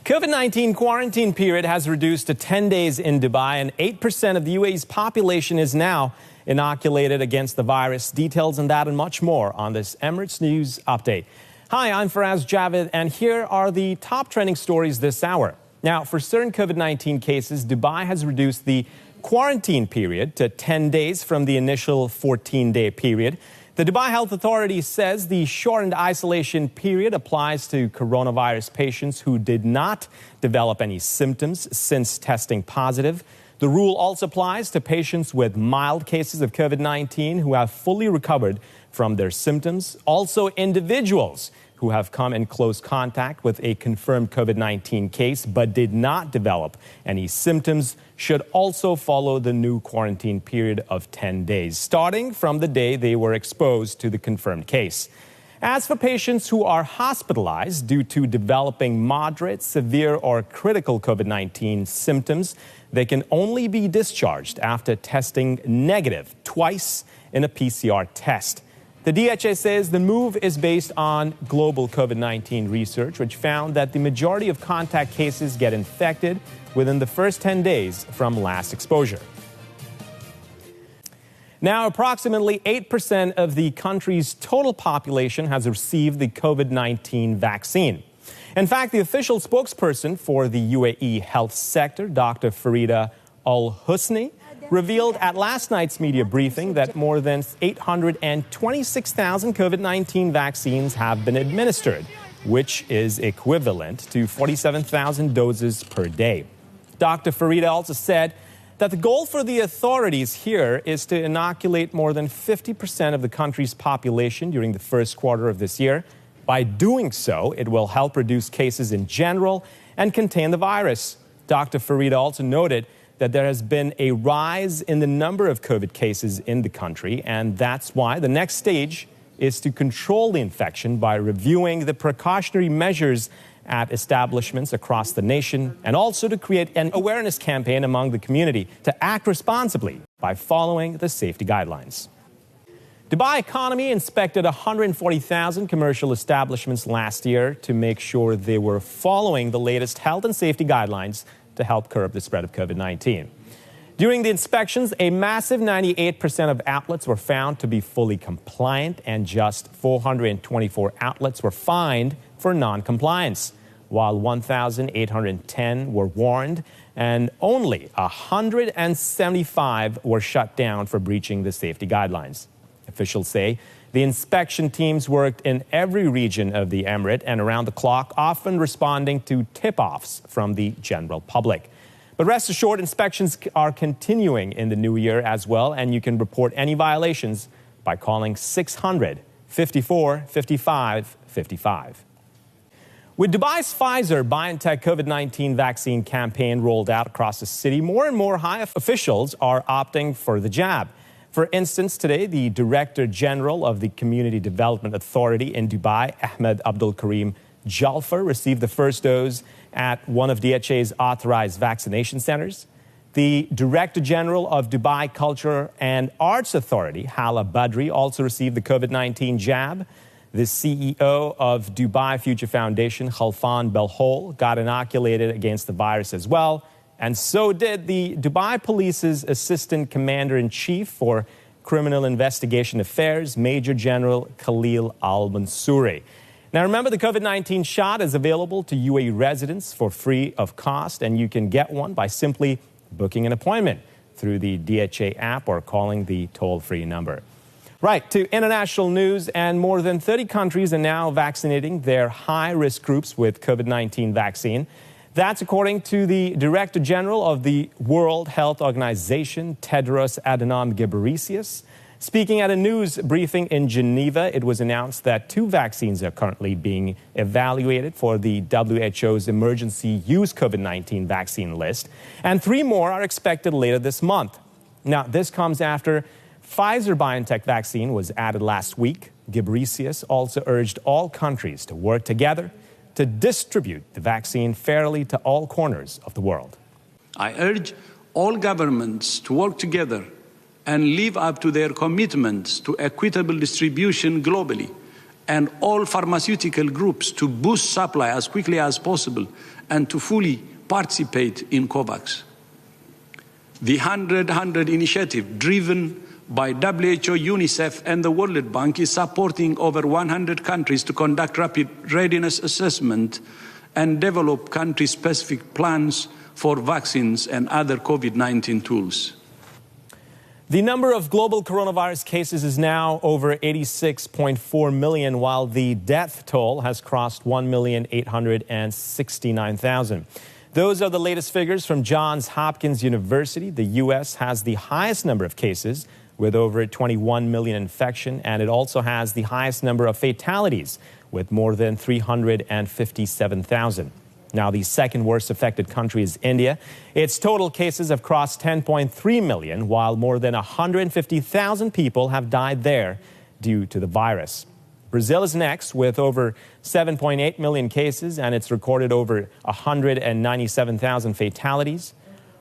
COVID-19 quarantine period has reduced to 10 days in Dubai, and 8% of the UAE's population is now inoculated against the virus. Details on that and much more on this Emirates News Update. Hi, I'm Faraz Javed, and here are the top trending stories this hour. Now, for certain COVID-19 cases, Dubai has reduced the quarantine period to 10 days from the initial 14-day period. The Dubai Health Authority says the shortened isolation period applies to coronavirus patients who did not develop any symptoms since testing positive. The rule also applies to patients with mild cases of COVID-19 who have fully recovered from their symptoms. Also, individuals who have come in close contact with a confirmed COVID-19 case but did not develop any symptoms should also follow the new quarantine period of 10 days, starting from the day they were exposed to the confirmed case. As for patients who are hospitalized due to developing moderate, severe, or critical COVID-19 symptoms, they can only be discharged after testing negative twice in a PCR test. The DHA says the move is based on global COVID-19 research, which found that the majority of contact cases get infected within the first 10 days from last exposure. Now, approximately 8% of the country's total population has received the COVID-19 vaccine. In fact, the official spokesperson for the UAE health sector, Dr. Farida Al-Husni, revealed at last night's media briefing that more than 826,000 COVID-19 vaccines have been administered, which is equivalent to 47,000 doses per day. Dr. Farida also said that the goal for the authorities here is to inoculate more than 50% of the country's population during the first quarter of this year. By doing so, it will help reduce cases in general and contain the virus. Dr. Farida also noted that there has been a rise in the number of COVID cases in the country, and that's why the next stage is to control the infection by reviewing the precautionary measures at establishments across the nation, and also to create an awareness campaign among the community to act responsibly by following the safety guidelines. Dubai Economy inspected 140,000 commercial establishments last year to make sure they were following the latest health and safety guidelines to help curb the spread of COVID-19. During the inspections, a massive 98% of outlets were found to be fully compliant, and just 424 outlets were fined for non-compliance, while 1,810 were warned, and only 175 were shut down for breaching the safety guidelines. Officials say the inspection teams worked in every region of the emirate and around the clock, often responding to tip-offs from the general public. But rest assured, inspections are continuing in the new year as well, and you can report any violations by calling 600 54 55 55. With Dubai's Pfizer-BioNTech COVID-19 vaccine campaign rolled out across the city, more and more high officials are opting for the jab. For instance, today, the Director General of the Community Development Authority in Dubai, Ahmed Abdul Karim Jalfar, received the first dose at one of DHA's authorized vaccination centers. The Director General of Dubai Culture and Arts Authority, Hala Badri, also received the COVID-19 jab. The CEO of Dubai Future Foundation, Khalfan Belhol, got inoculated against the virus as well. And so did the Dubai Police's Assistant Commander-in-Chief for Criminal Investigation Affairs, Major General Khalil Al-Mansouri. Now, remember, the COVID-19 shot is available to UAE residents for free of cost, and you can get one by simply booking an appointment through the DHA app or calling the toll-free number. Right, to international news, and more than 30 countries are now vaccinating their high-risk groups with COVID-19 vaccine. That's according to the Director General of the World Health Organization, Tedros Adhanom Ghebreyesus. Speaking at a news briefing in Geneva, it was announced that 2 vaccines are currently being evaluated for the WHO's emergency use COVID-19 vaccine list, and 3 more are expected later this month. Now, this comes after Pfizer-BioNTech vaccine was added last week. Ghebreyesus also urged all countries to work together to distribute the vaccine fairly to all corners of the world. I urge all governments to work together and live up to their commitments to equitable distribution globally and all pharmaceutical groups to boost supply as quickly as possible and to fully participate in COVAX. The 100-100 initiative, driven by WHO, UNICEF, and the World Bank, is supporting over 100 countries to conduct rapid readiness assessment and develop country-specific plans for vaccines and other COVID-19 tools. The number of global coronavirus cases is now over 86.4 million, while the death toll has crossed 1,869,000. Those are the latest figures from Johns Hopkins University. The U.S. has the highest number of cases with over 21 million infection, and it also has the highest number of fatalities with more than 357,000. Now, the second worst affected country is India. Its total cases have crossed 10.3 million, while more than 150,000 people have died there due to the virus. Brazil is next with over 7.8 million cases, and it's recorded over 197,000 fatalities.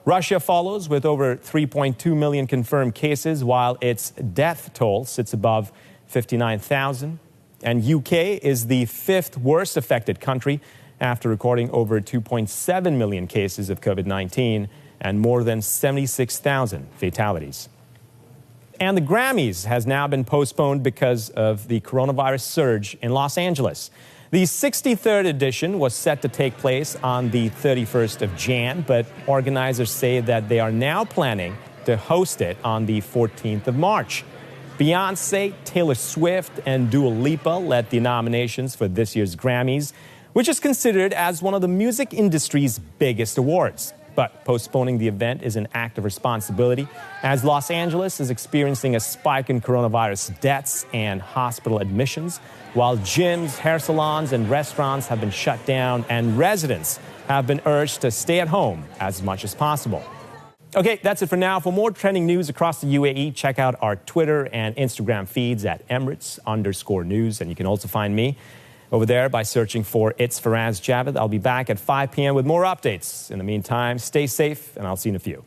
Russia follows with over 3.2 million confirmed cases, while its death toll sits above 59,000. And UK is the fifth worst affected country after recording over 2.7 million cases of COVID-19 and more than 76,000 fatalities. And the Grammys has now been postponed because of the coronavirus surge in Los Angeles. The 63rd edition was set to take place on the 31st of Jan, but organizers say that they are now planning to host it on the 14th of March. Beyoncé, Taylor Swift, and Dua Lipa led the nominations for this year's Grammys, which is considered as one of the music industry's biggest awards. But postponing the event is an act of responsibility, as Los Angeles is experiencing a spike in coronavirus deaths and hospital admissions, while gyms, hair salons, and restaurants have been shut down, and residents have been urged to stay at home as much as possible. Okay, that's it for now. For more trending news across the UAE, check out our Twitter and Instagram feeds at Emirates_news, and you can also find me over there by searching for It's Faraz Javed. I'll be back at 5 p.m. with more updates. In the meantime, stay safe, and I'll see you in a few.